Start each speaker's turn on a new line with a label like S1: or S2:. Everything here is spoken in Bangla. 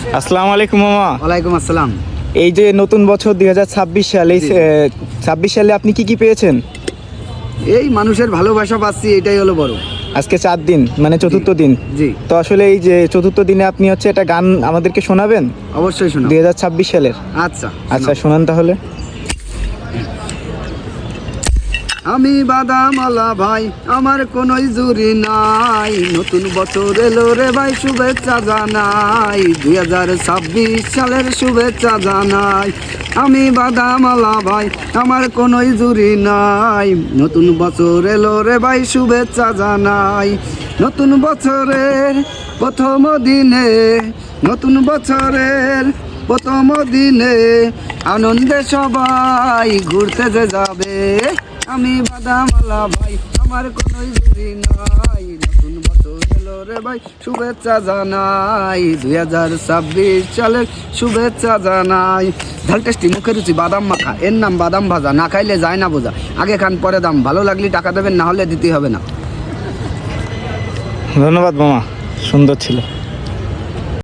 S1: আসসালামু আলাইকুম মামা।
S2: ওয়ালাইকুম আসসালাম।
S1: এই যে নতুন বছর 2026 সালে, 26 সালে আপনি কি কি পেয়েছেন?
S2: এই মানুষের ভালোবাসা পাচ্ছি, এটাই হলো বড়।
S1: আজকে 4 দিন, মানে চতুর্থ দিন।
S2: জি।
S1: তো আসলে এই যে চতুর্থ দিনে আপনি হচ্ছে একটা গান আমাদেরকে শোনাবেন
S2: অবশ্যই শোনো।
S1: 2026 সালের।
S2: আচ্ছা
S1: আচ্ছা শোনান তাহলে।
S2: আমি বাদামালা ভাই, আমার কোনোই জুরি নাই, নতুন বছর এলো রে ভাই, শুভেচ্ছা জানাই, 2026 সালের শুভেচ্ছা জানাই। আমি বাদামালা ভাই, আমার কোনোই জুরি নাই, নতুন বছর এলো রে ভাই, শুভেচ্ছা জানাই। নতুন বছরের প্রথম দিনে, নতুন বছরের প্রথম দিনে আনন্দে সবাই ঘুরতে যে যাবে। আমি বাদামালা ভাই, আমার কোনোই জুরি নাই, নতুন বছর এলো রে ভাই, শুভেচ্ছা জানাই, 2026 সালের শুভেচ্ছা জানাই। ঝাল টেস্টি মুখে রুচি বাদাম মাখা, এর নাম বাদাম ভাজা, না খাইলে যায় না বোঝা, আগে খান পরে দাম, ভালো লাগলে টাকা দেবেন, না হলে দিতে হবে না।
S1: ধন্যবাদ মামা, সুন্দর ছিল।